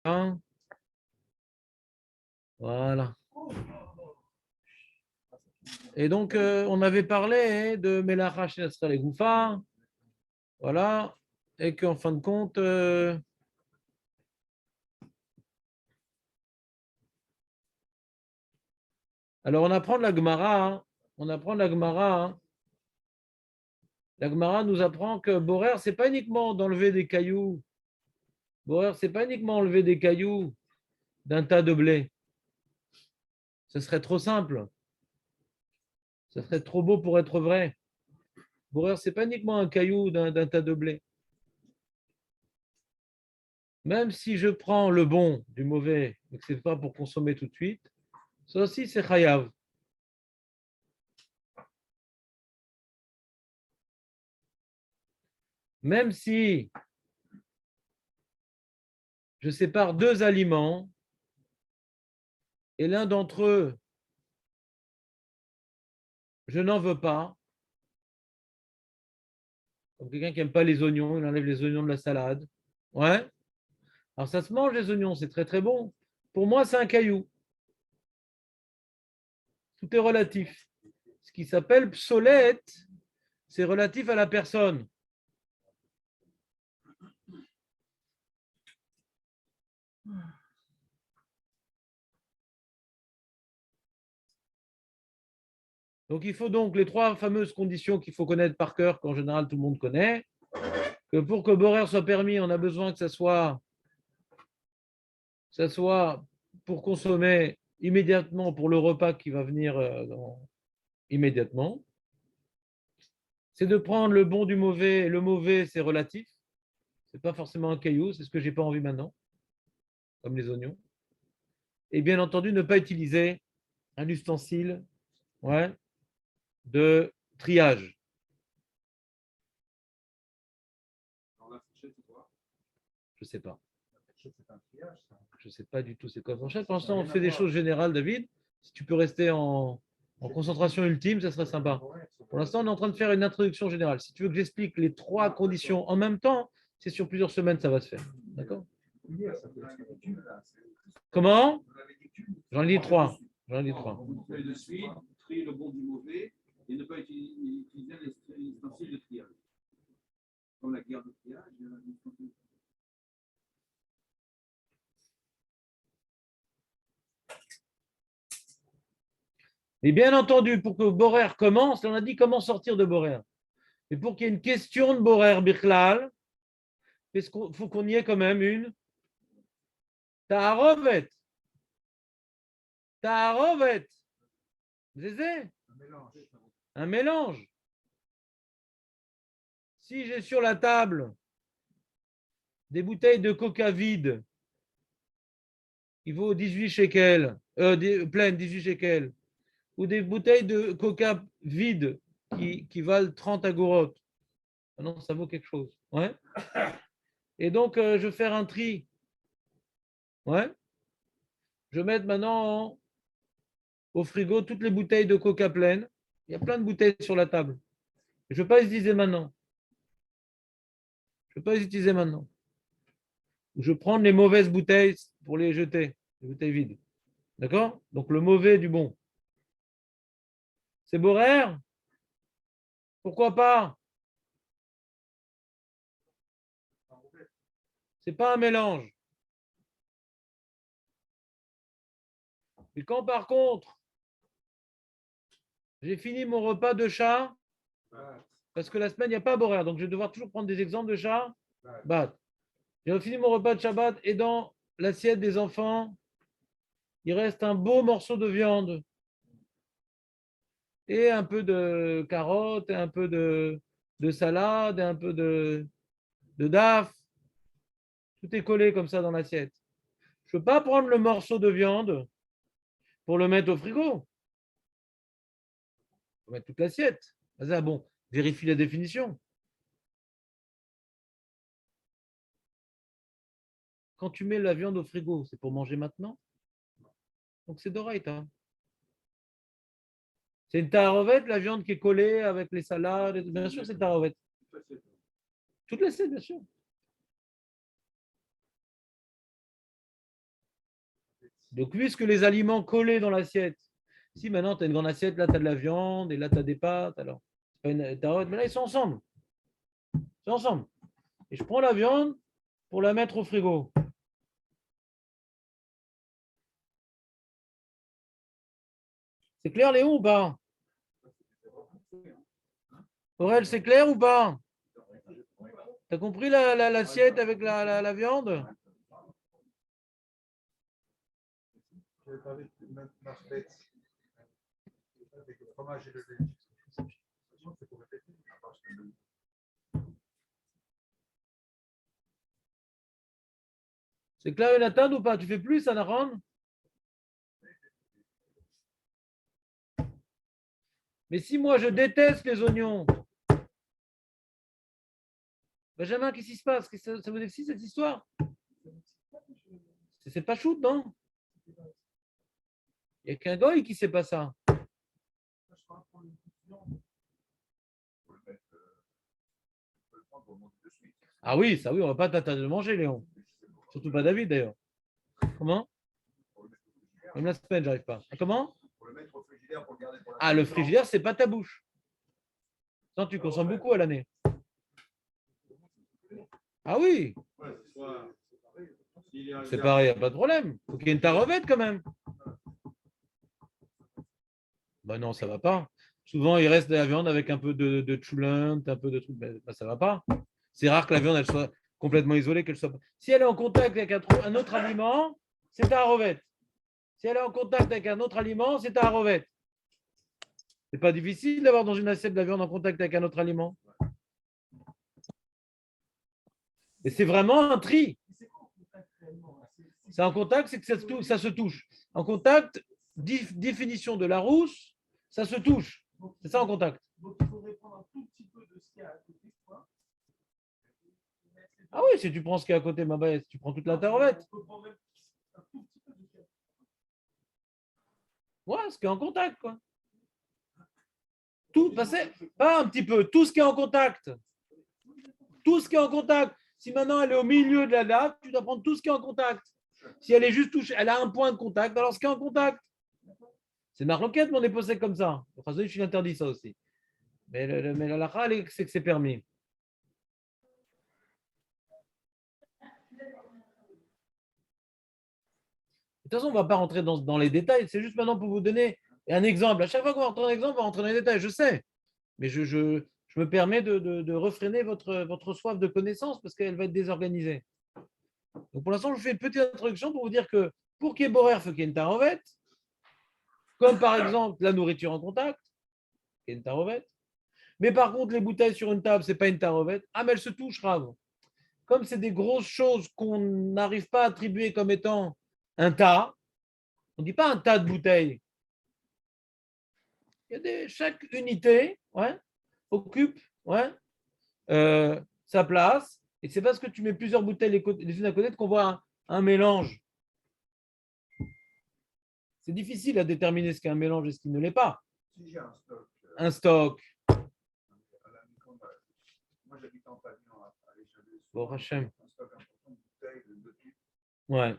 Hein. Voilà. Et donc, on avait parlé de Melacha Shenasra les Goufa. Voilà. Et qu'en fin de compte, alors on apprend de la Gemara. Hein. On apprend de la Gemara. Hein. La Gemara nous apprend que Borer, c'est pas uniquement d'enlever des cailloux. Borer, c'est pas uniquement enlever des cailloux d'un tas de blé. Ce serait trop simple. Ce serait trop beau pour être vrai. Borer, c'est pas uniquement un caillou d'un tas de blé. Même si je prends le bon du mauvais, mais que ce n'est pas pour consommer tout de suite, ça aussi c'est chayav. Même si je sépare deux aliments et l'un d'entre eux, je n'en veux pas, comme quelqu'un qui n'aime pas les oignons, il enlève les oignons de la salade. Ouais, alors ça se mange les oignons, c'est très très bon. Pour moi, c'est un caillou. Tout est relatif. Ce qui s'appelle psolète, c'est relatif à la personne. Donc il faut donc les trois fameuses conditions qu'il faut connaître par cœur, qu'en général tout le monde connaît, que pour que Borer soit permis, on a besoin que ça soit pour consommer immédiatement pour le repas qui va venir immédiatement. C'est de prendre le bon du mauvais. Le mauvais, c'est relatif. C'est pas forcément un caillou, c'est ce que j'ai pas envie maintenant, comme les oignons. Et bien entendu, ne pas utiliser un ustensile, ouais, de triage. Je sais pas. Je sais pas du tout c'est quoi fourchette. Pour l'instant, on fait des choses générales, David. Si tu peux rester en concentration ultime, ça serait sympa. Pour l'instant, on est en train de faire une introduction générale. Si tu veux que j'explique les trois conditions en même temps, c'est sur plusieurs semaines, ça va se faire. D'accord? Comment? J'en lis trois. J'en lis trois. De suite, trier le bon du mauvais et ne pas utiliser les ustensiles de triage. Comme la guerre de triage. Et bien entendu, pour que Borer commence, on a dit comment sortir de Borer. Et pour qu'il y ait une question de Borer Bichlal, il faut qu'on y ait quand même une Taharovet. Taharovet. Zézé. Un mélange. Si j'ai sur la table des bouteilles de coca vides, il vaut 18 shekels, pleines 18 shekels, ou des bouteilles de coca vides qui valent 30 agorotes. Ah non, ça vaut quelque chose. Ouais. Et donc, je vais faire un tri. Ouais. Je vais mettre maintenant au frigo toutes les bouteilles de coca pleines. Il y a plein de bouteilles sur la table. Je ne vais pas les utiliser maintenant. Je ne vais pas les utiliser maintenant. Je vais prendre les mauvaises bouteilles pour les jeter, les bouteilles vides. D'accord? Donc le mauvais du bon. C'est Borer? Pourquoi pas? C'est pas un mélange. Et quand par contre, j'ai fini mon repas de chat, parce que la semaine, il n'y a pas Borer, donc je vais devoir toujours prendre des exemples de chat. Bat. J'ai fini mon repas de Shabbat et dans l'assiette des enfants, il reste un beau morceau de viande et un peu de carottes, et un peu de salade, et un peu de daf. Tout est collé comme ça dans l'assiette. Je ne peux pas prendre le morceau de viande pour le mettre au frigo. Il faut mettre toute l'assiette. Ah bon, vérifie la définition. Quand tu mets la viande au frigo, c'est pour manger maintenant. Donc c'est d'oreille. Hein. C'est une taharovette, la viande qui est collée avec les salades. Bien sûr, c'est une taharovette. Toute l'assiette, bien sûr. Donc, puisque les aliments collés dans l'assiette, si maintenant tu as une grande assiette, là tu as de la viande et là tu as des pâtes, alors, c'est pas une tarotte, mais là ils sont ensemble. Ils sont ensemble. Et je prends la viande pour la mettre au frigo. C'est clair, Léon, ou pas? Aurel, c'est clair ou pas? T'as compris l'assiette avec la viande? C'est clair, Jonathan, ou pas? Tu fais plus, Anaron? Mais si moi je déteste les oignons, Benjamin, qu'est-ce qui se passe? Ça vous excite cette histoire? C'est pas shoot, non? Il n'y a qu'un goy qui ne sait pas ça. Ah oui, ça oui, on ne va pas t'interdire de manger, Léon. Surtout pas David, d'ailleurs. Comment? Même la semaine, j'arrive pas. Comment? Ah, le frigidaire, c'est pas ta bouche. Non, tu consommes beaucoup à l'année. Ah oui, c'est pareil, il n'y a pas de problème. Il faut qu'il y ait une tarovette quand même. Ben non, ça va pas. Souvent, il reste de la viande avec un peu de choulant, un peu de trucs. Ben, ça va pas. C'est rare que la viande elle soit complètement isolée, qu'elle soit. Si elle est en contact avec un autre aliment, c'est ta rovette. Si elle est en contact avec un autre aliment, c'est ta rovette. C'est pas difficile d'avoir dans une assiette de la viande en contact avec un autre aliment. Et c'est vraiment un tri. C'est en contact, c'est que ça se touche. En contact, définition de Larousse, ça se touche. C'est ça en contact. Donc il faudrait prendre un tout petit peu de ce qu'il y a à côté. Ah oui, si tu prends ce qu'il y a à côté, ma bête, tu prends toute la tarovette. Ouais, ce qui est en contact, quoi. Tout, pas un petit peu, tout ce qui est en contact. Tout ce qui est en contact. Si maintenant elle est au milieu de la lave, tu dois prendre tout ce qui est en contact. Si elle est juste touchée, elle a un point de contact, alors ce qui est en contact. C'est ma requête, mais on est posé comme ça. Je suis interdit ça aussi. Mais la lacha, c'est que c'est permis. De toute façon, on ne va pas rentrer dans les détails. C'est juste maintenant pour vous donner un exemple. À chaque fois qu'on va rentrer dans l'exemple, on va rentrer dans les détails. Je sais. Mais je me permets de refréner votre soif de connaissance parce qu'elle va être désorganisée. Donc pour l'instant, je vous fais une petite introduction pour vous dire que pour qu'il y ait Borer, il faut qu'il y ait une tarovette. Comme par exemple la nourriture en contact, il y a une tarovette. Mais par contre, les bouteilles sur une table, ce n'est pas une tarovette. Ah, mais elles se touchent, Rav. Comme c'est des grosses choses qu'on n'arrive pas à attribuer comme étant un tas, on ne dit pas un tas de bouteilles. Chaque unité occupe sa place. Et c'est parce que tu mets plusieurs bouteilles les unes à côté qu'on voit un mélange. C'est difficile à déterminer ce qu'est un mélange et ce qui ne l'est pas. Si j'ai un stock. Moi, j'habite en pavillon à l'échelle. Bon, Hachem. Un stock important de bouteilles de type. Ouais.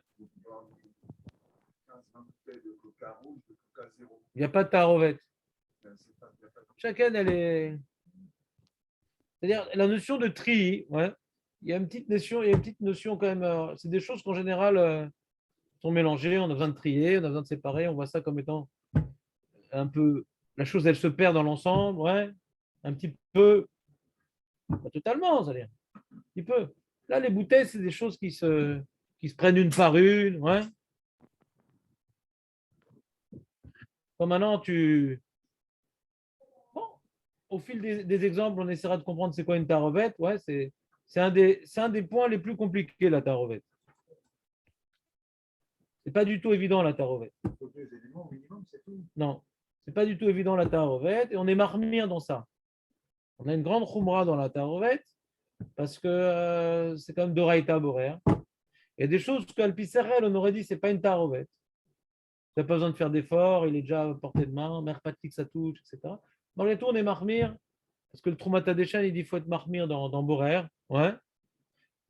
15-20 bouteilles de coca rouge, de coca zéro. Il n'y a pas de tarovette. Chacun, elle est. C'est-à-dire, la notion de tri, ouais, il y a une petite notion quand même. C'est des choses qu'en général sont mélangées. On a besoin de trier, on a besoin de séparer. On voit ça comme étant un peu. La chose, elle se perd dans l'ensemble, ouais. Un petit peu. Pas totalement, c'est-à-dire. Un petit peu. Là, les bouteilles, c'est des choses qui se prennent une par une, ouais. Bon, maintenant, au fil des exemples, on essaiera de comprendre c'est quoi une tarovette. Ouais, c'est un des points les plus compliqués, la tarovette. C'est pas du tout évident, la tarovette. Non, c'est pas du tout évident, la tarovette. Et on est marmire dans ça. On a une grande khumra dans la tarovette parce que c'est quand même d'oraïta boréa. Il y a des choses qu'Alpiserel, on aurait dit, c'est pas une tarovette. Tu n'as pas besoin de faire d'efforts, il est déjà à portée de main, mère pratique, ça touche, etc. Malgré tout, on est marmire, parce que le Troumata Deshan, il dit qu'il faut être marmire dans Borer. Ouais.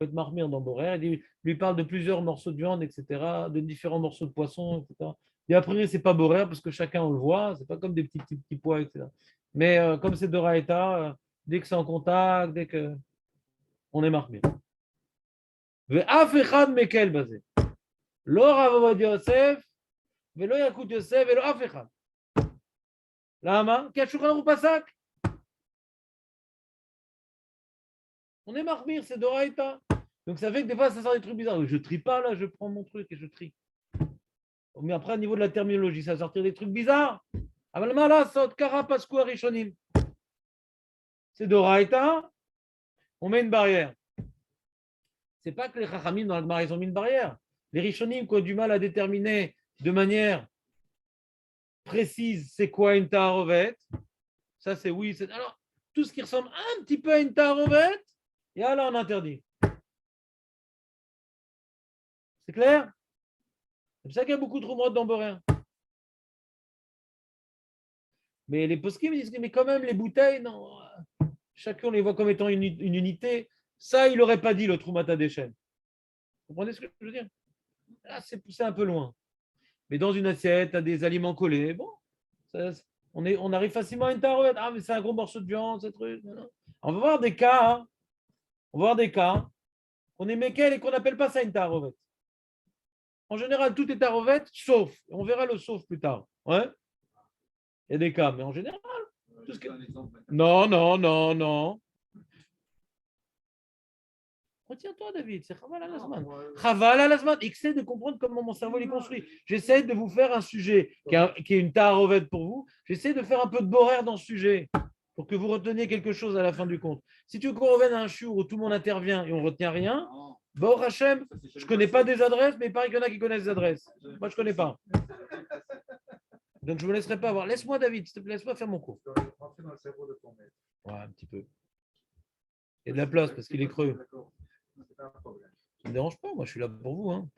peut être marmire dans Borer. Il lui parle de plusieurs morceaux de viande, etc., de différents morceaux de poisson, etc. Et après, c'est pas Borer parce que chacun on le voit, c'est pas comme des petits pois, etc. Mais comme c'est Doraïta, dès que c'est en contact, dès que on est marmire. ואף אחד מקל בזה. לא רב עובדיה יוסף, ולא ילקוט יוסף, ולא אף אחד. למה? כי השולחן ערוך פסק. On est marmire, c'est Doraïta. Donc ça fait que des fois, ça sort des trucs bizarres. Je trie pas là, je prends mon truc et je trie. Mais après, au niveau de la terminologie, ça va sortir des trucs bizarres. C'est Doraïta, on met une barrière. C'est pas que les Chachamim dans la Gemara, ils ont mis une barrière. Les Rishonim qui ont du mal à déterminer de manière précise c'est quoi une Taharovet. Ça, c'est oui. Alors, tout ce qui ressemble un petit peu à une Taharovet, et là, on interdit. C'est clair? C'est pour ça qu'il y a beaucoup de rumeurs d'emboréens. Mais les poskim disent mais quand même, les bouteilles, non. Chacun les voit comme étant une unité. Ça, il n'aurait pas dit le Troumata des chaînes. Vous comprenez ce que je veux dire? Là, c'est poussé un peu loin. Mais dans une assiette, tu as des aliments collés. Bon, on arrive facilement à une tarouette. Ah, mais c'est un gros morceau de viande, ce truc. Non. On va voir des cas. Hein. On va voir des cas. On est méquel et qu'on n'appelle pas ça une tarouette. En général, tout est tarouette, sauf. On verra le sauf plus tard. Ouais. Il y a des cas, mais en général. Tout ce que... Non, non, non, non. Retiens-toi, David, c'est Chaval al-Azman. Chaval al-Azman, essaie de comprendre comment mon cerveau est construit. J'essaie de vous faire un sujet qui est une taharovette pour vous. J'essaie de faire un peu de boraire dans ce sujet pour que vous reteniez quelque chose à la fin du compte. Si tu veux qu'on revienne à un shiur où tout le monde intervient et on ne retient rien, Baruch Hashem, je ne connais pas des adresses, mais il paraît qu'il y en a qui connaissent des adresses. Moi, je ne connais pas. Donc, je ne me laisserai pas voir. Laisse-moi, David, s'il te plaît, laisse-moi faire mon cours. Ouais, un petit peu. Il y a de la place parce qu'il est creux. Ça ne me dérange pas, moi je suis là pour vous. Hein.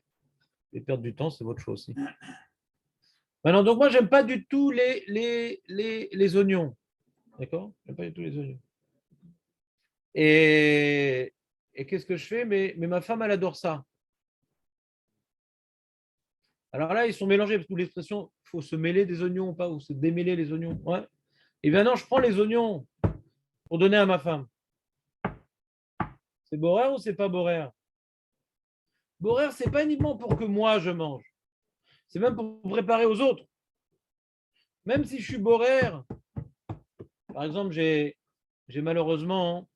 Et perdre du temps, c'est votre choix aussi. Maintenant, donc moi, j'aime pas du tout les oignons. D'accord? J'aime pas du tout les oignons. Et qu'est-ce que je fais? Mais ma femme, elle adore ça. Alors là, ils sont mélangés, parce que l'expression, il faut se mêler des oignons ou pas, ou se démêler les oignons. Ouais. Et bien non, je prends les oignons pour donner à ma femme. C'est boraire ou c'est pas boraire? Boraire, c'est pas uniquement pour que moi je mange. C'est même pour préparer aux autres. Même si je suis boraire, par exemple, j'ai malheureusement,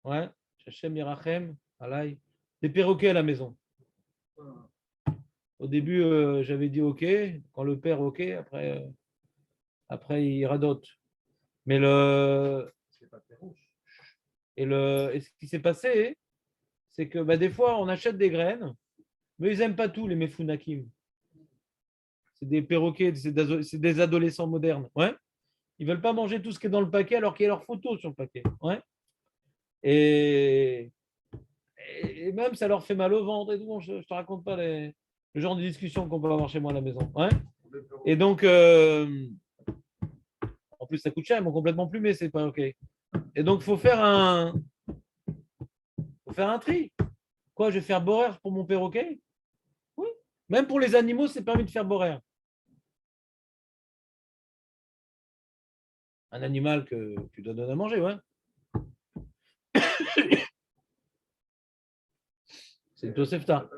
ouais, Hachem Yerachem, Alaï, des perroquets à la maison. Au début, j'avais dit OK. Quand le père OK, après il radote. Mais et ce qui s'est passé, c'est que des fois, on achète des graines, mais ils n'aiment pas tout, les Mefunakim. C'est des perroquets, c'est des adolescents modernes. Ouais. Ils ne veulent pas manger tout ce qui est dans le paquet alors qu'il y a leur photo sur le paquet. Ouais. Et même, ça leur fait mal au ventre et tout. Bon, je ne te raconte pas le genre de discussion qu'on peut avoir chez moi à la maison. Ouais. Et donc, en plus, ça coûte cher, ils m'ont complètement plumé, c'est pas OK. Et donc, il faut faire un tri. Quoi, je vais faire boraire pour mon perroquet? Oui. Même pour les animaux, c'est permis de faire boraire. Un animal que tu dois donner à manger, ouais. C'est une tosefta.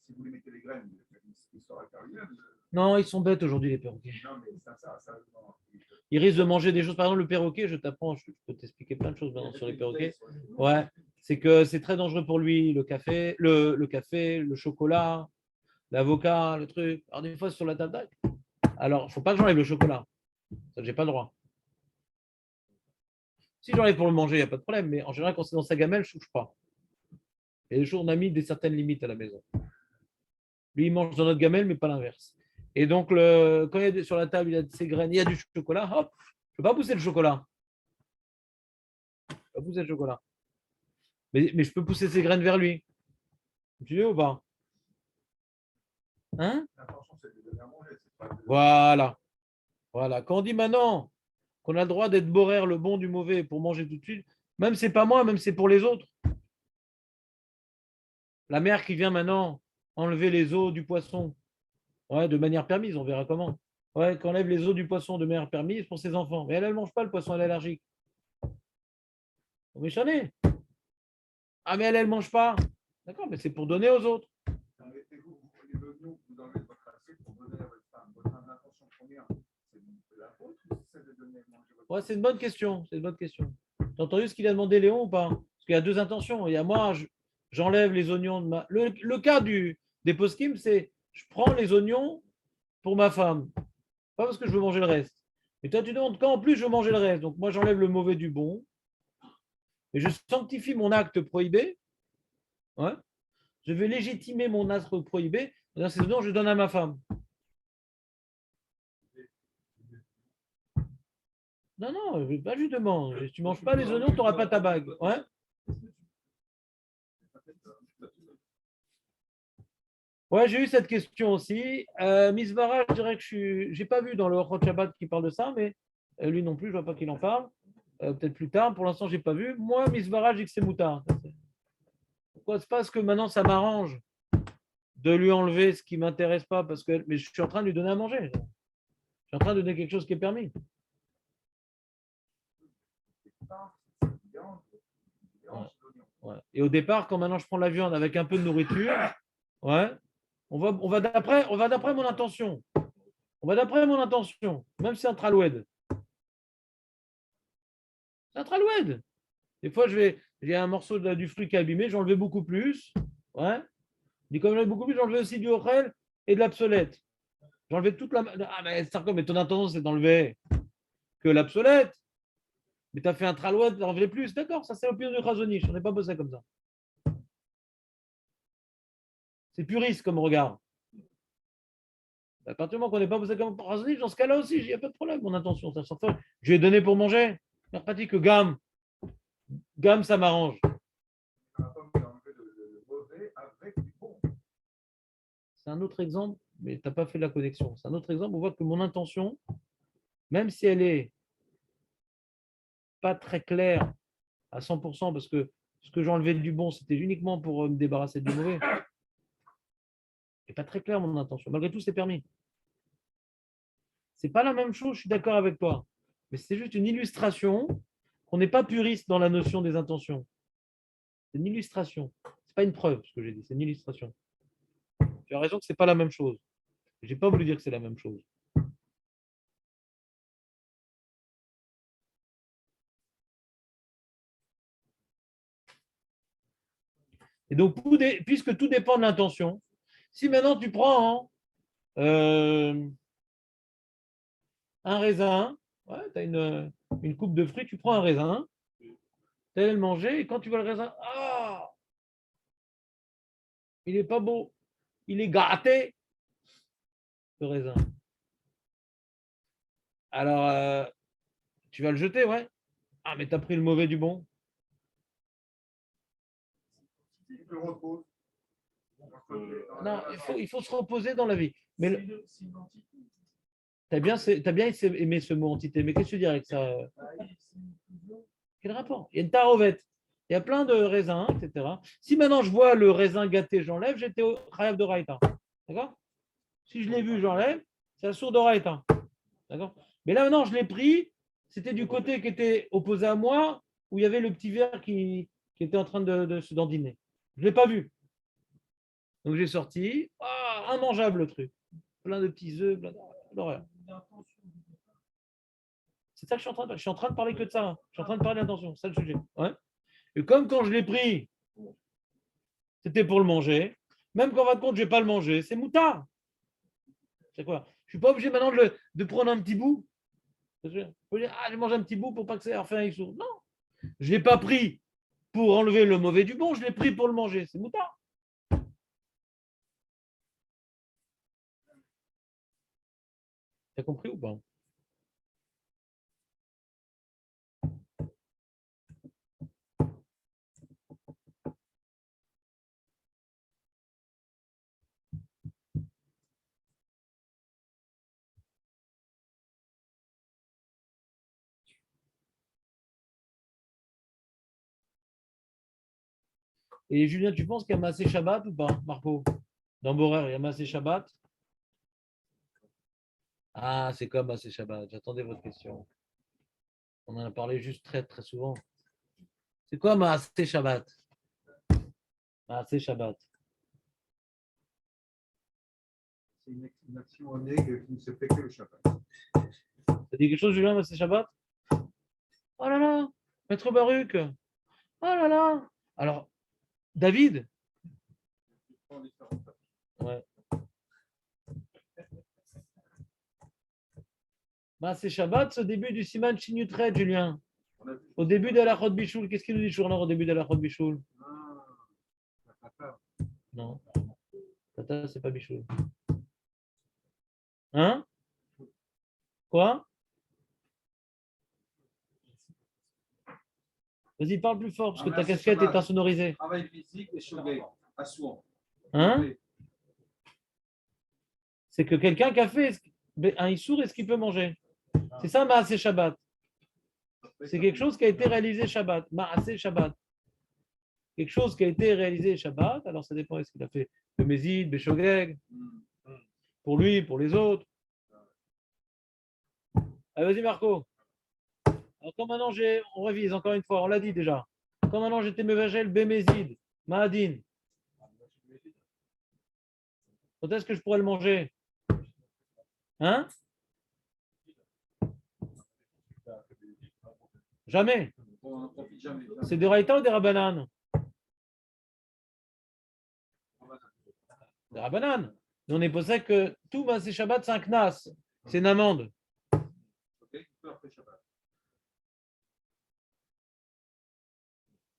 Si vous lui mettez les graines, il sera carrière. Non, ils sont bêtes aujourd'hui, les perroquets. Ils risquent de manger des choses. Par exemple, le perroquet, je t'apprends, je peux t'expliquer plein de choses maintenant sur les perroquets. Ouais, c'est que c'est très dangereux pour lui, le café, le chocolat, l'avocat, le truc. Alors, des fois, sur la table. Alors, il ne faut pas que j'enlève le chocolat. Ça, j'ai pas le droit. Si j'enlève pour le manger, il n'y a pas de problème. Mais en général, quand c'est dans sa gamelle, je ne touche pas. Et les jours, on a mis certaines limites à la maison. Lui, il mange dans notre gamelle, mais pas l'inverse. Et donc, quand il y a sur la table, il y a ses graines, il y a du chocolat, hop, je ne peux pas pousser le chocolat. Je ne peux pas pousser le chocolat. Mais je peux pousser ses graines vers lui. Tu veux ou pas? Hein? Voilà. Voilà. Quand on dit maintenant qu'on a le droit d'être boraire le bon du mauvais pour manger tout de suite, même c'est pas moi, même c'est pour les autres. La mère qui vient maintenant enlever les os du poisson, ouais, de manière permise, on verra comment. Ouais, qui enlève les os du poisson de manière permise pour ses enfants. Mais elle ne mange pas le poisson, elle est allergique. Vous méchanez. Ah, mais elle ne mange pas. D'accord, mais c'est pour donner aux autres. Ouais, c'est une bonne question. C'est une bonne question. T'as entendu ce qu'il a demandé Léon ou pas? Parce qu'il y a deux intentions. Il y a moi, j'enlève les oignons de ma. Le cas des post-kim, c'est je prends les oignons pour ma femme. Pas parce que je veux manger le reste. Et toi, tu demandes quand en plus je veux manger le reste. Donc moi, j'enlève le mauvais du bon. Et je sanctifie mon acte prohibé. Ouais. Je vais légitimer mon acte prohibé. Dans ces oignons, je donne à ma femme. Non, non, pas justement. Si tu ne manges pas les oignons, tu n'auras pas ta bague. Ouais. Ouais, j'ai eu cette question aussi. Misbara, je dirais que je n'ai pas vu dans le Hot Shabbat qui parle de ça, mais lui non plus, je ne vois pas qu'il en parle. Peut-être plus tard. Pour l'instant, je n'ai pas vu. Moi, Misbara, je dis que c'est moutard. Pourquoi c'est parce que maintenant ça m'arrange de lui enlever ce qui ne m'intéresse pas parce que mais je suis en train de lui donner à manger. Je suis en train de donner quelque chose qui est permis. Ouais. Ouais. Et au départ, quand maintenant je prends la viande avec un peu de nourriture, ouais, on va d'après mon intention. On va d'après mon intention, même si c'est un traloued. C'est un traloued. Des fois, j'ai un morceau du fruit qui est abîmé, j'en enlevais beaucoup plus. Ouais. Et comme j'en ai beaucoup plus, j'enlevais aussi du ochel et de l'obsolète. J'enlevais toute la. Ah, mais Sarko, mais ton intention, c'est d'enlever que l'obsolète. Mais tu as fait un tralouet, tu enlevé plus. D'accord, ça c'est l'opinion du Khazonich. On n'est pas bossé comme ça. C'est puriste comme regard. À partir du moment qu'on n'est pas bossé comme Khazonich, dans ce cas-là aussi, il n'y a pas de problème. Mon intention, ça s'en fait. Je lui ai donné pour manger. Il n'a pas dit que gamme. Gamme, ça m'arrange. C'est un autre exemple, mais tu n'as pas fait la connexion. C'est un autre exemple. On voit que mon intention, même si elle est pas très claire à 100%, parce que ce que j'ai enlevé du bon, c'était uniquement pour me débarrasser du mauvais. C'est pas très clair mon intention. Malgré tout, c'est permis. C'est pas la même chose, je suis d'accord avec toi. Mais c'est juste une illustration qu'on n'est pas puriste dans la notion des intentions. C'est une illustration. C'est pas une preuve, ce que j'ai dit, c'est une illustration. Tu as raison que c'est pas la même chose. J'ai pas voulu dire que c'est la même chose. Et donc, puisque tout dépend de l'intention, si maintenant tu prends un raisin, ouais, tu as une coupe de fruits, tu prends un raisin, tu allais le manger, et quand tu vois le raisin, ah, il n'est pas beau, il est gâté, le raisin. Alors, tu vas le jeter, ouais. Ah, mais tu as pris le mauvais du bon. Non, il faut se reposer dans la vie. Mais tu as bien aimé ce mot entité, mais qu'est-ce que tu dis avec ça? Quel rapport? Il y a une tarovette. Il y a plein de raisins, etc. Si maintenant je vois le raisin gâté, j'enlève, j'étais au Khayav de Raïta. D'accord? Si je l'ai vu, j'enlève, c'est la sourde de Raïta. D'accord? Mais là maintenant, je l'ai pris, c'était du côté qui était opposé à moi, où il y avait le petit verre qui était en train de se dandiner. Je ne l'ai pas vu. Donc j'ai sorti, ah, immangeable le truc. Plein de petits œufs, plein d'horreur. C'est ça que je suis en train de parler que de ça. Hein. Je suis en train de parler d'intention, c'est ça le sujet. Ouais. Et comme quand je l'ai pris, c'était pour le manger, même qu'en fin de compte, je ne vais pas le manger, c'est moutard. C'est quoi? Je ne suis pas obligé maintenant de prendre un petit bout. Je peux dire, ah, je mange un petit bout pour pas que ça fasse un sourd. Non, je ne l'ai pas pris pour enlever le mauvais du bon, je l'ai pris pour le manger. C'est moutard. T'as compris ou pas? Et Julien, tu penses qu'il y a Massé Shabbat ou pas, Marco? Dans Borer, il y a Massé Shabbat? Ah, c'est comme Massé Shabbat. J'attendais votre question. On en a parlé juste très, très souvent. C'est quoi Massé Shabbat? Massé Shabbat. C'est une action en aigle qui ne se fait que le Shabbat. Ça dit quelque chose, Julien, Massé Shabbat? Oh là là, Maître Baruch. Oh là là. Alors, David? Ouais. Massé Shabbat, c'est au début du Siman Shin-Yutret, Julien. Au début de la Chod Bichoul, qu'est-ce qu'il nous dit toujours au début de la Chod Bichoul? Non. Tata, c'est pas Bichoul. Hein? Quoi? Vas-y, parle plus fort, parce que ta casquette est insonorisée. Travail physique et shogeg, assourd. Hein? C'est que quelqu'un qui a fait un issour, est-ce qu'il peut manger? C'est ça, Maaseh Shabbat. C'est quelque chose qui a été réalisé Shabbat. Maaseh Shabbat. Quelque chose qui a été réalisé Shabbat. Alors, ça dépend, est-ce qu'il a fait le Mézid, Beshogeg, pour lui, pour les autres. Allez, vas-y, Marco. Alors, comme maintenant, on révise encore une fois, on l'a dit déjà. Comme maintenant, j'étais Mevagel, Bémézid, Mahadin. Quand est-ce que je pourrais le manger? Hein? Jamais. C'est des Raïta ou des Rabanan? Des Rabanan. Mais on est posé que tout Maaseh Shabbat, c'est un knas. C'est une amende.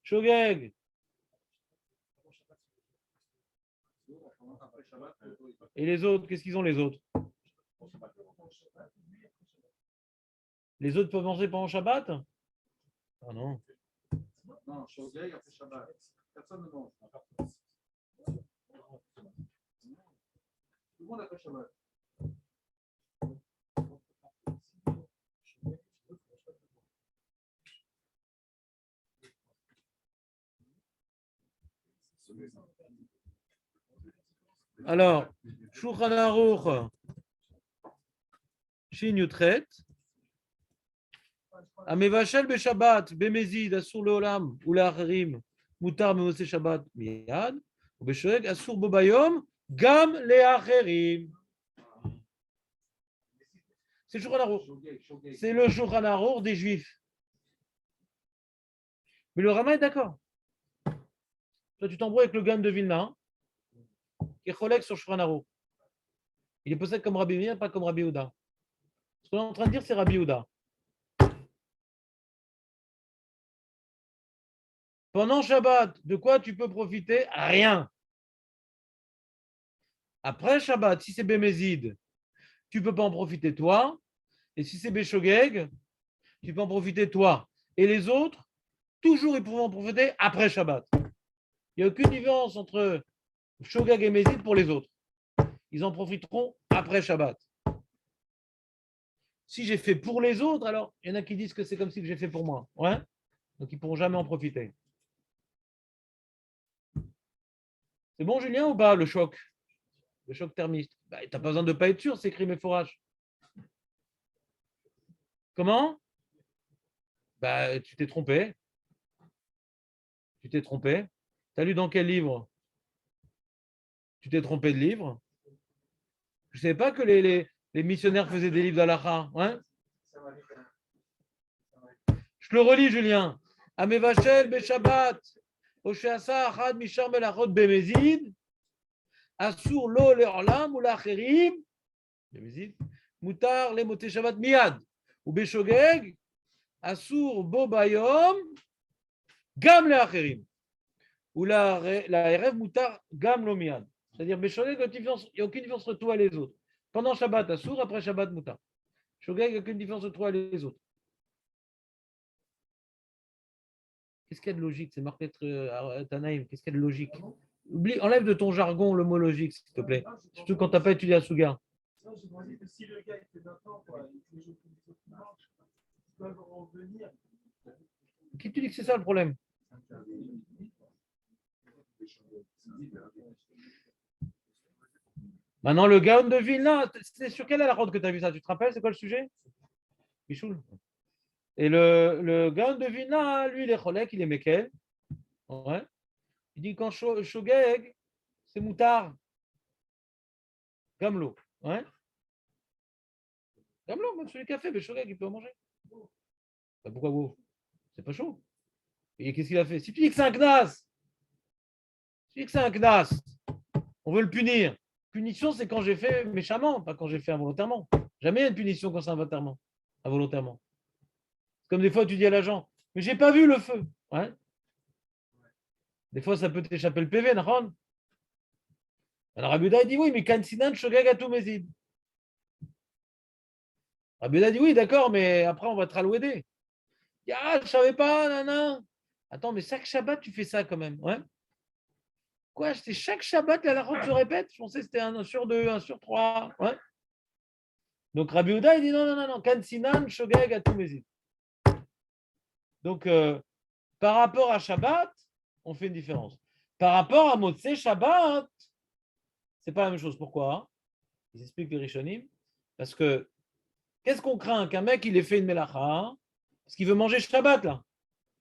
Shogeg. Et les autres, qu'est-ce qu'ils ont les autres? Les autres peuvent manger pendant Shabbat? Ah non. Non, shogeg après Shabbat. Personne ne mange. Tout le monde après Shabbat. Alors, Shulchan Aruch, Shin Yutret, Amevachel Beshabbat, Bemezid, Asur Leolam, ou La'acherim, Mutar Memose Shabbat, Miyad, ou Beshoeg, Asur Bobayom, Gam Le'acherim. C'est le Shulchan Aruch. C'est le Shulchan Aruch des Juifs. Mais le Rama est d'accord. Toi, tu t'embrouilles avec le Gaon de Vilna, hein, qui est collègue sur Shulchan Aruch. Il est possédé comme Rabbi Meir, pas comme Rabbi Yehuda. Ce qu'on est en train de dire, c'est Rabbi Yehuda. Pendant Shabbat, de quoi tu peux profiter? Rien. Après Shabbat, si c'est Bémézid, tu ne peux pas en profiter toi. Et si c'est Béchogeg, tu peux en profiter toi. Et les autres, toujours ils pourront en profiter après Shabbat. Il n'y a aucune différence entre Shogeg et Mézid pour les autres. Ils en profiteront après Shabbat. Si j'ai fait pour les autres, alors il y en a qui disent que c'est comme si j'ai fait pour moi. Ouais. Donc ils ne pourront jamais en profiter. C'est bon, Julien, ou pas, le choc? Le choc thermique. Tu n'as pas besoin de ne pas être sûr, c'est écrit mes fourrages. Comment? Tu t'es trompé. Tu t'es trompé. Tu as lu dans quel livre? Tu t'es trompé de livre. Je ne savais pas que les missionnaires faisaient des livres d'Alaha. Hein? Je te le relis, Julien. Amevachel Beshabbat. Osheasa Achad Mishar Melachot Bemezid. Asur Lo Leolam ou Lacherim. Bemezid. Mutar Le Moté Shabbat Miad. Ou Beshogeg. Asur Bo Bayom. Gam Leacherim. Ou la RF Mutar Gam Lo Miad. C'est-à-dire, Beshogeg, il n'y a aucune différence entre toi et les autres. Pendant Shabbat, Assour, après Shabbat, Mutar. Shogeg, il n'y a aucune différence entre toi et les autres. Qu'est-ce qu'il y a de logique? C'est marqué Tanaïm. Qu'est-ce qu'il y a de logique? Oublie, enlève de ton jargon le mot logique, s'il te plaît. Surtout quand tu n'as pas étudié à Souga. Si le gars était maintenant, qui te dit que c'est ça le problème? Maintenant, le Gaon de Vilna, c'est sur quelle halachot que tu as vu ça? Tu te rappelles, c'est quoi le sujet? Michoul. Et le Gaon de Vilna, lui, il est cholek, il est mekel. Ouais. Il dit quand Shogeg, c'est moutard. Gamlo. Ouais. Gamlo, même celui qui a fait, mais Shogeg, il peut en manger. Bah, pourquoi vous? C'est pas chaud. Et qu'est-ce qu'il a fait? Si tu dis que c'est un knas, si tu dis que c'est un knas, on veut le punir. Punition, c'est quand j'ai fait méchamment, pas quand j'ai fait involontairement. Jamais il y a une punition quand c'est involontairement. Involontairement. Comme des fois, tu dis à l'agent, mais j'ai pas vu le feu. Ouais. Des fois, ça peut t'échapper le PV, Nahon. Alors Rabbi Yehuda dit oui, mais Kansinan Shogeg à tout Mézid. Rabbi Yehuda dit oui, d'accord, mais après, on va te ralouer. Ah, je savais pas, nana. Attends, mais chaque Shabbat, tu fais ça quand même. Ouais. Quoi, c'était chaque Shabbat, la route se répète? Je pensais que c'était un sur deux, un sur trois. Ouais. Donc Rabbi Yehuda, il dit non, non, non, non, Kansinan Shogeg à tout Mézid. Donc, par rapport à Shabbat, on fait une différence. Par rapport à Motzei Shabbat, c'est pas la même chose. Pourquoi? Hein? Ils expliquent les Rishonim. Parce que, qu'est-ce qu'on craint? Qu'un mec, il ait fait une melacha, hein, parce qu'il veut manger Shabbat, là.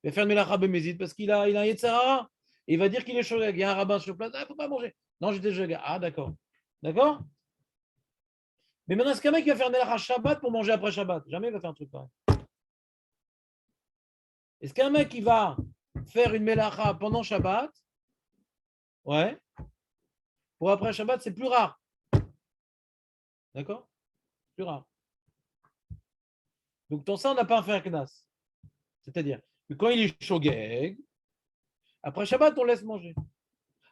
Il va faire une melacha bemezid parce qu'il a un Yetzirah. Et il va dire qu'il est shogeg. Il y a un rabbin sur place. Ah, il ne faut pas manger. Non, j'étais shogeg. Ah, d'accord. D'accord? Mais maintenant, est-ce qu'un mec qui va faire une melacha Shabbat pour manger après Shabbat? Jamais il va faire un truc pareil. Est-ce qu'un mec qui va faire une melacha pendant Shabbat? Ouais. Pour après Shabbat, c'est plus rare. D'accord? Plus rare. Donc, dans ça, on n'a pas fait un knas. C'est-à-dire que quand il est shogeg, après Shabbat, on laisse manger.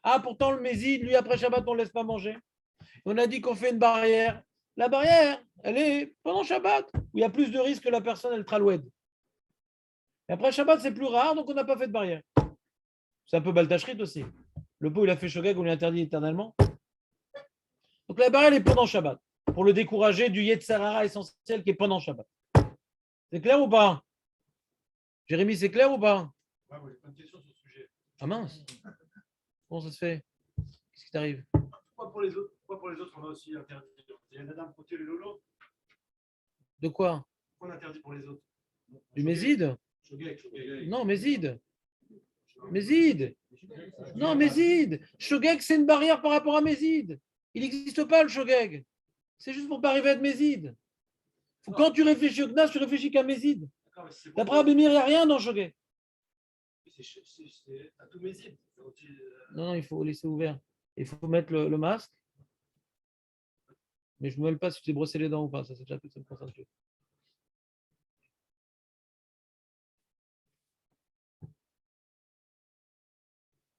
Ah, pourtant, le Mézid, lui, après Shabbat, on ne laisse pas manger. On a dit qu'on fait une barrière. La barrière, elle est pendant Shabbat, où il y a plus de risques que la personne, elle tralouède. Et après Shabbat, c'est plus rare, donc on n'a pas fait de barrière. C'est un peu baltachrit aussi. Le pot, il a fait shogeg, on lui interdit éternellement. Donc la barrière, elle est pendant Shabbat, pour le décourager du Yetzirah essentiel qui est pendant Shabbat. C'est clair ou pas? Jérémy, c'est clair ou pas? Ouais, j'ai pas de question sur ce sujet. Ah mince. Comment ça se fait? Qu'est-ce qui t'arrive? Pourquoi pour les autres, on a aussi interdit? Il y a Nadam Potier et Lolo. De quoi? Pourquoi on interdit pour les autres? Du Mézid? Shogeg. Non, Mézid. Mézid. Non, Mézid. Shogeg, c'est une barrière par rapport à Mézid. Il n'existe pas le Shogeg. C'est juste pour ne pas arriver à être Mézid. Quand tu réfléchis au Knas, tu réfléchis qu'à Mézid. D'après Abimir, il n'y a rien dans Shogeg. C'est à tout Mézid. Non, il faut laisser ouvert. Il faut mettre le masque. Mais je ne me mêle pas si tu t'es brossé les dents ou pas. Ça, c'est déjà tout, ça me concerne plus.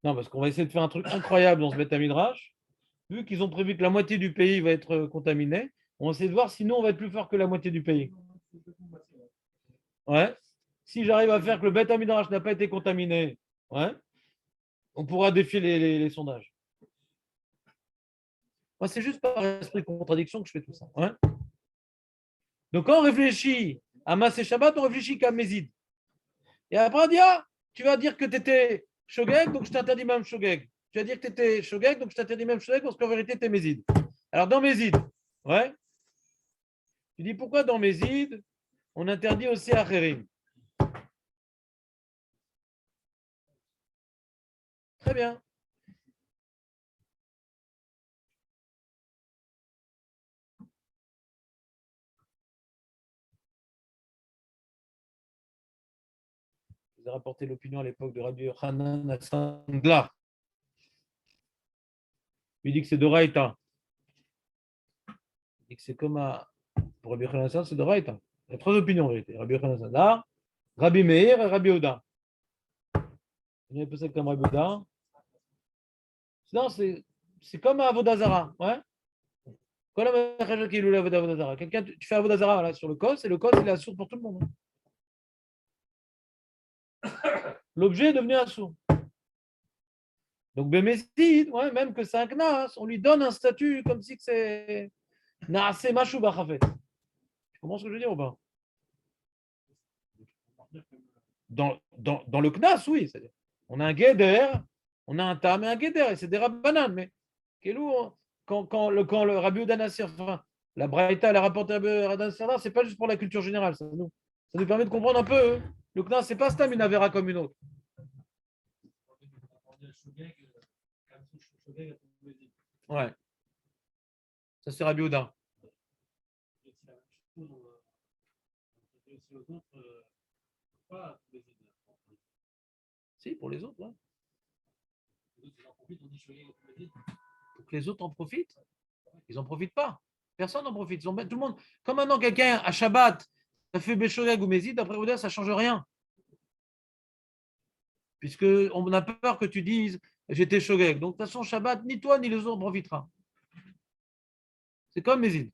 Non, parce qu'on va essayer de faire un truc incroyable dans ce Beth Midrash. Vu qu'ils ont prévu que la moitié du pays va être contaminé, on va essayer de voir si nous, on va être plus fort que la moitié du pays. Ouais. Si j'arrive à faire que le Beth Midrash n'a pas été contaminé, ouais, on pourra défier les sondages. Moi, c'est juste par esprit de contradiction que je fais tout ça. Ouais. Donc, quand on réfléchit à Massé Shabbat, on réfléchit qu'à Mézid. Et après, on dit, ah, tu vas dire que tu étais Shogeg, donc je t'interdis même Shogeg. Tu vas dire que tu étais Shogeg, donc je t'interdis même Shogeg, parce qu'en vérité, tu es Mézid. Alors, dans Mézid, ouais, tu dis pourquoi dans Mézid, on interdit aussi à Khérim. Très bien. Je vous ai rapporté l'opinion à l'époque de Rabbi Yochanan à Sandla. Il dit que c'est Doraïta. Il dit que c'est comme pour Rabbi Yochanan, c'est Doraïta. Il y a trois opinions en vérité. Rabbi Yochanan Sandla, Rabbi Meir et Rabbi Oda. On appelle ça comme Rabbi Oda. Non, c'est comme à Vodazara. Ouais. Quelqu'un, tu fais Avodazara là, sur le cos, et le cos, il est assourd pour tout le monde. L'objet est devenu assourd. Donc, Bémézid, ouais, même que c'est un Knas, on lui donne un statut comme si c'est Naase Mashou Bachafet. Tu comprends ce que je veux dire ou pas? Dans le Knas, oui. C'est-à-dire, on a un Guéder, On a un Tam et un Geder, et c'est des Rabbanan. Mais quand le Rabbi Yehuda Nassi, enfin, la Braïta, la rapporte Rabbi Yehuda Nassi, c'est pas juste pour la culture générale. Ça nous permet de comprendre un peu. Le Knas, c'est pas Stam une Avera comme une autre. Ouais. Ça, c'est Rabbi Yehuda. Si, pour les autres, ouais. Pour que les autres en profitent. Ils n'en profitent pas. Personne n'en profite. Tout le monde. Comme maintenant, quelqu'un à Shabbat, ça fait Béchogeg ou Mézid, après Ouda, ça ne change rien. Puisqu'on a peur que tu dises j'étais Shogeg. Donc, de toute façon, Shabbat, ni toi ni les autres en profitera. C'est comme Mézid.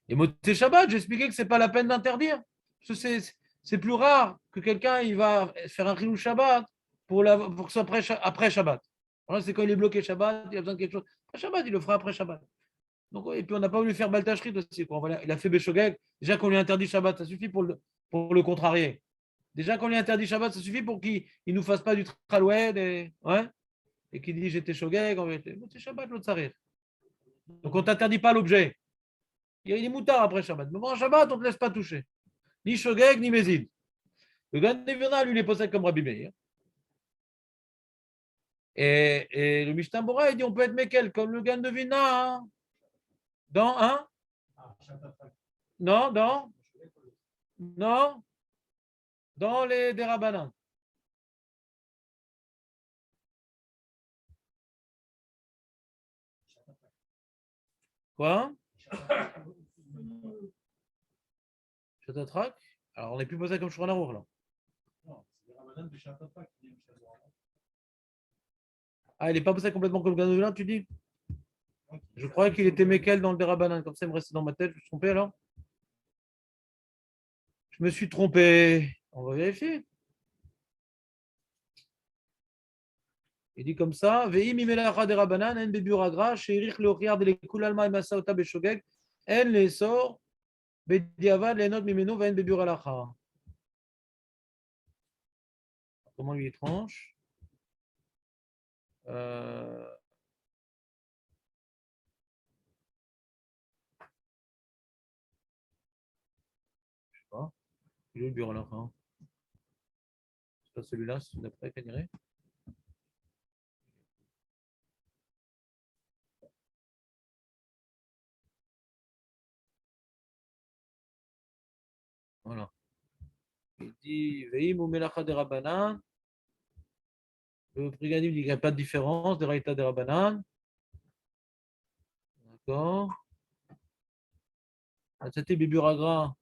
Et Moté Shabbat, j'ai expliqué que ce n'est pas la peine d'interdire. Parce que c'est plus rare que quelqu'un il va faire un Chilou Shabbat pour que ce soit après Shabbat. Alors, c'est quand il est bloqué Shabbat, il a besoin de quelque chose. Après Shabbat, il le fera après Shabbat. Donc, et puis on n'a pas voulu faire Baltachrit aussi. Voilà, il a fait Béchogeg. Déjà qu'on lui interdit Shabbat, ça suffit pour le contrarier. Déjà qu'on lui interdit Shabbat, ça suffit pour qu'il ne nous fasse pas du Traloued et qu'il dit j'étais Shogeg, c'est Shabbat l'autre s'arrête. Donc on ne t'interdit pas l'objet. Il y a des moutards après Shabbat. Mais bon, en Shabbat, on ne te laisse pas toucher. Ni Shogeg, ni Mézid. Le Gan Nevina, lui, il est possède comme Rabbi Meir. Et le Mishnah Bora, il dit on peut être Mekel comme le Gan Nevina. Hein. Dans un Non, non, dans les Derabanan. Quoi Chatatrak. Alors, on n'est plus posé comme Shouran Arour, là. Ah, il n'est pas posé complètement comme le Ganouvelin, tu dis? Je croyais qu'il était Mekel dans le Derabanan. Comme ça, il me restait dans ma tête. Je me suis trompé, alors? Je me suis trompé. On va vérifier. Il dit comme ça, Veim imelacha de Rabanan, en beburagra, sheirich leochiar de lekul alma et masaota beshogeg, en lesor, bediavad lenot mimeno, vein beburalacha. Comment lui tranche je sais pas. Il est où le buralacha? C'est pas celui-là, c'est d'après, qu'elle dirait. Voilà. Il dit Veim umelacha de Rabanan. Le Brigadim dit qu'il n'y a pas de différence, de Raïta de Rabanan. D'accord. C'était Biburagra.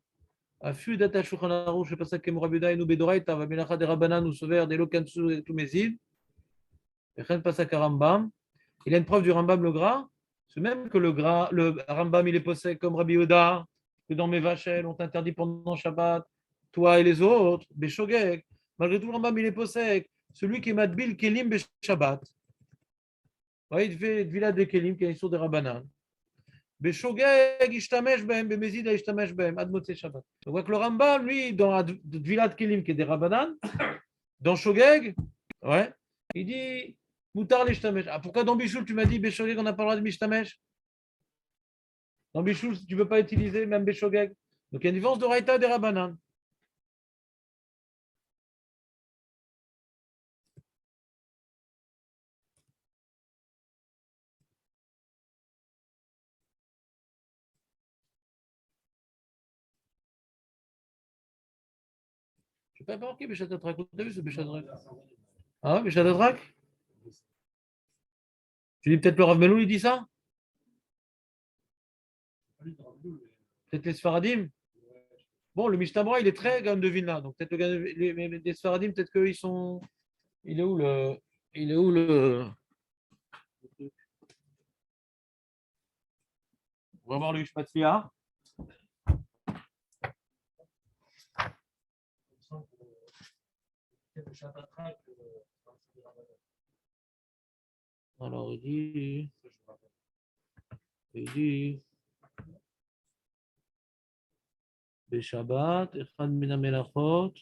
Affût data Shulchan Aruch, je sais pas ça, Kem Rabbi Dainu Bedoraita, va Melacha de Rabanan ou Sover, des Lokansu tout Mézid. Et rien pas ça Rambam. Il a une preuve du Rambam le gras. C'est même que le Rambam il est possède comme Rabbi Oda, que dans mes vachelles on t'interdit pendant Shabbat, toi et les autres, Beshogeg. Malgré tout, le Rambam il est possède. Celui qui est Madbil Kelim Beshabbat. Ouais, il fait Villa de Kelim qui est sur des Rabbanan. Beshogeg, Ishtamesh Bem, Bemezid, Ishtamesh Bem, Admote Shabbat. On voit que le Rambam, lui, dans la Villa de Kelim qui est des Rabbanan, dans Shogeg, ouais, il dit Moutar l'Ishtamesh. Ah, pourquoi dans Bichoul, tu m'as dit Beshogeg, on n'a pas le droit de Mishtamesh? Dans Bichoul, tu ne peux pas utiliser même Beshogeg. Donc il y a une différence de Raïta et des Rabbanan. Je ne sais pas marqué Béchatatrak. Tu as vu ce Béchatatrak? Ah, Béchatatrak? Tu dis peut-être le Rav Melou, il dit ça? Peut-être les Sfaradim? Bon, le Mishtabra, il est très gamme de Vilna. Donc peut-être les Sfaradim, peut-être qu'ils sont. Il est où le. Il est où le. On va voir le Ishpatlia. Alors, il dit. Beshabbat, Echad Mina Melachot.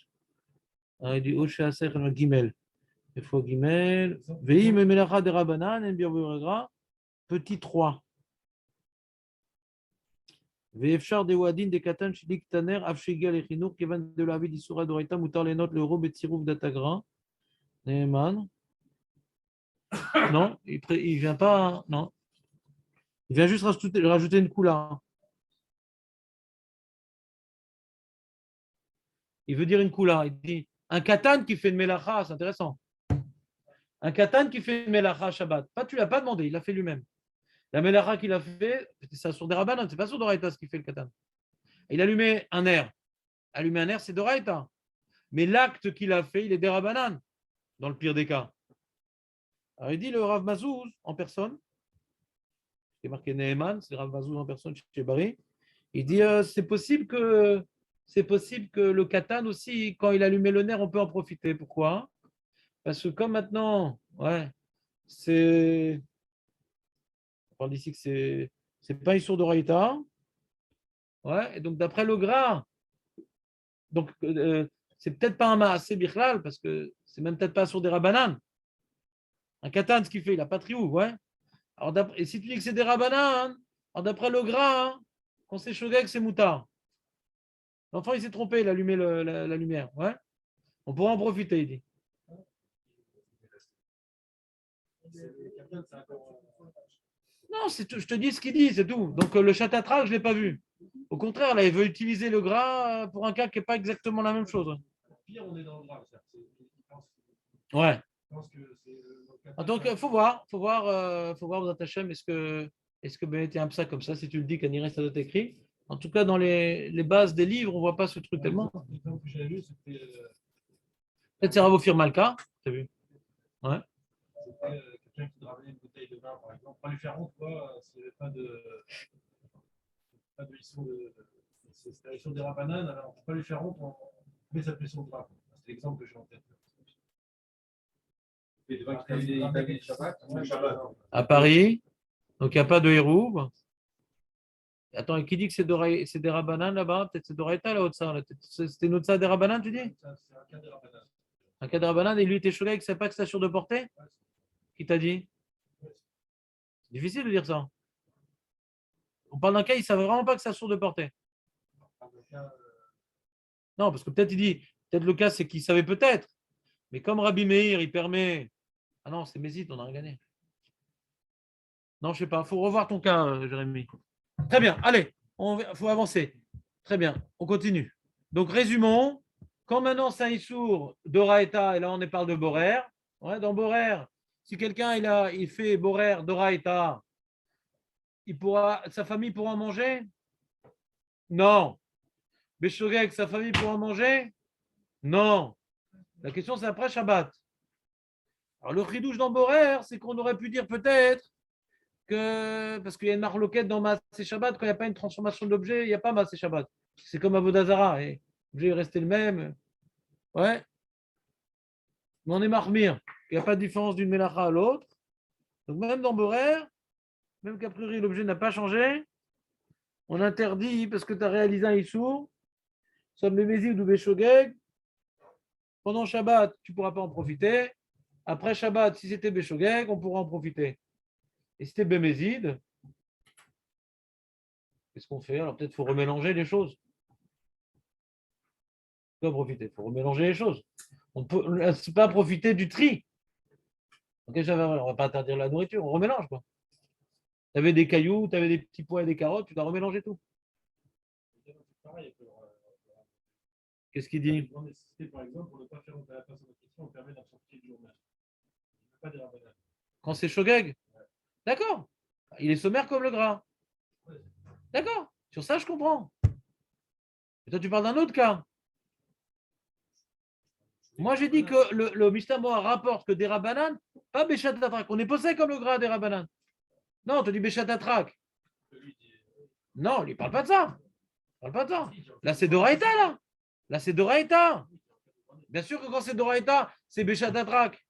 Il dit Osha Sech Gimel. Il faut guimel. Vehi me melacha de rabanan, en birvurera. Petit 3. Ve'efchar de wadin de katan shilik taner afshiga lechinur kevan de la vie d'isura doraita mutar les notes l'euro betsirouf datagra. Neeman. Non, il vient pas. Non. Il vient juste rajouter une coula. Il veut dire une coula. Il dit un katan qui fait une melacha, c'est intéressant. Un katan qui fait une melacha Shabbat. Pas, tu ne l'as pas demandé, il l'a fait lui-même. La melacha qu'il a fait, c'est sur des rabanan, c'est pas sur Doraita ce qu'il fait le katan. Il a allumé un air. Allumer un air, c'est Doraita. Mais l'acte qu'il a fait, il est des rabanan, dans le pire des cas. Alors il dit le Rav Mazouz en personne, qui est marqué Neeman, c'est Rav Mazouz en personne chez Bari. Il dit c'est possible que le katan aussi, quand il allumait le nerf, on peut en profiter. Pourquoi? Parce que comme maintenant, ouais, on parle d'ici que c'est pas une sourde d'Oraïta, ouais, et donc d'après le gras, donc c'est peut-être pas un maasé bichlal, parce que c'est même peut-être pas sur des rabanan. Un katan, ce qu'il fait, il a pas triou, ouais. Alors, et si tu dis que c'est des rabanan, alors d'après le gras, hein, quand c'est shogeg, c'est moutard. L'enfant, il s'est trompé, il a allumé la lumière, ouais. On pourra en profiter, il dit. Non, je te dis ce qu'il dit, c'est tout. Donc le chatatrak, je ne l'ai pas vu. Au contraire, là, il veut utiliser le gras pour un cas qui n'est pas exactement la même chose. Pire, on est dans le gras. Ouais. Donc, il faut voir vous attacher, est-ce que Ben était un psa comme ça, si tu le dis, qu'Aniré, ça doit être écrit. En tout cas, dans les bases des livres, on ne voit pas ce truc tellement. L'exemple que j'avais lu, c'était. Peut-être c'est Ravofir Malka, tu as vu? Ouais. C'était quelqu'un qui ramenait une bouteille de vin, par exemple. Pas lui faire honte, quoi, s'il n'y avait pas de issue c'était la issue des rabananes, alors pour pas lui faire honte, on met sa pression de vin. C'est l'exemple que j'ai en tête. À Paris, donc il n'y a pas de hérouve. Attends, et qui dit que c'est des rabananes là-bas? Peut-être c'est d'Oraïta là-haut. C'était une autre des rabananes, tu dis? C'est un cas des rabananes. Un cas de rabanane, et lui était choqué, il ne savait pas que c'est sûr de portée? Qui t'a dit? C'est difficile de dire ça. On parle d'un cas, il ne savait vraiment pas que c'est sûr de portée. Non, parce que peut-être il dit, peut-être le cas c'est qu'il savait peut-être, mais comme Rabbi Meir, il permet. Ah non, c'est Mézid, on a rien gagné. Non, je ne sais pas, il faut revoir ton cas, Jérémy. Très bien, allez, il faut avancer. Très bien, on continue. Donc résumons, quand maintenant c'est un Issour d'Oraïta, et là on parle de Borer, ouais, dans Borer, si quelqu'un il fait Borer d'Oraïta, sa famille pourra manger? Non. Béchogek, sa famille pourra manger? Non. La question, c'est après Shabbat. Alors, le chidouche dans Borer, c'est qu'on aurait pu dire peut-être que, parce qu'il y a une marloquette dans Maasé Shabbat, quand il n'y a pas une transformation d'objet, il n'y a pas Maasé Shabbat. C'est comme Avodazara, et l'objet est resté le même. Ouais. Mais on est marmire, il n'y a pas de différence d'une mélacha à l'autre. Donc, même dans Borer, même qu'a priori l'objet n'a pas changé, on interdit, parce que tu as réalisé un Issour, Somme Bémézid ou Béchogeg, pendant Shabbat, tu ne pourras pas en profiter. Après Shabbat, si c'était Béchogeg, on pourra en profiter. Et si c'était Bémézid, qu'est-ce qu'on fait? Alors peut-être qu'il faut remélanger les choses. Il faut profiter, il faut remélanger les choses. On ne peut pas profiter du tri. Okay, on ne va pas interdire la nourriture, on remélange quoi. Tu avais des cailloux, tu avais des petits pois et des carottes, tu dois remélanger tout. Qu'est-ce qu'il dit? Par exemple, pour ne pas faire la personne en question, on permet d'en sortir du jour même. Pas des rabananes. Quand c'est shogeg? D'accord. Il est sommaire comme le gras. D'accord. Sur ça, je comprends. Et toi, tu parles d'un autre cas. Moi, j'ai dit que le Mishnah rapporte que des rabananes, pas Béchat Atrak. On est posé comme le gras des rabananes. Non, on te dit Béchat Atrak. Non, il ne parle pas de ça. Il parle pas de ça. Là, c'est Doraïta, là. Là, c'est Doraïta. Bien sûr que quand c'est Doraïta, c'est Béchat Atrak.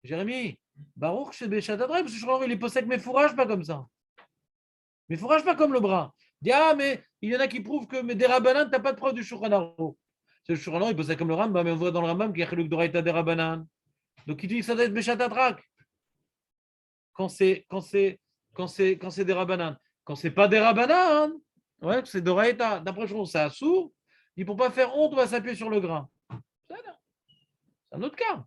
Jérémy, Baruch, c'est Béchat Atrak, parce que je crois qu'il est posé avec mes fourrages, pas comme ça. Mes fourrages, pas comme le bras. Il dit, ah, mais il y en a qui prouvent que des rabananes, tu n'as pas de preuve du Shulchan Aruch. C'est le Shulchan Aruch, il pose ça comme le Rambam, mais on voit dans le Rambam qu'il y a Chiluk d'Oraita des Rabbanan. Donc il dit que ça doit être Beshat Atrak. Quand c'est des Rabbanan. Quand c'est pas des Rabbanan, ouais, c'est d'Oraita. D'après je c'est assourd. Il pour pas faire honte, on va s'appuyer sur le grain. C'est un autre cas.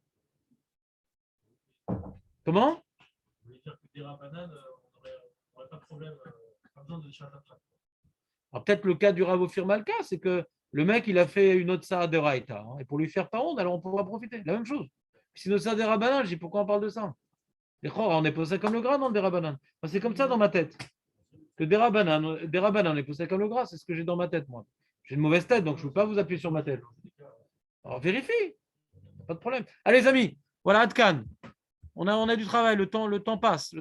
Comment? Vous voulez dire que des rabananes, on n'aurait pas de problème, pas besoin de chatatrak. Alors peut-être le cas du Rav Ophir Malka, c'est que le mec, il a fait une Otsa de Raïta. Et pour lui faire ta honte, alors on pourra profiter. La même chose. Si une Otsa des Rabbanan, je dis pourquoi on parle de ça? On est posé comme le gras, non, des Rabbanan. C'est comme ça dans ma tête. Que des Rabbanan, on est posé comme le gras, c'est ce que j'ai dans ma tête, moi. J'ai une mauvaise tête, donc je ne peux pas vous appuyer sur ma tête. Alors vérifie. Pas de problème. Allez, les amis, voilà Adkan. On a du travail, le temps passe.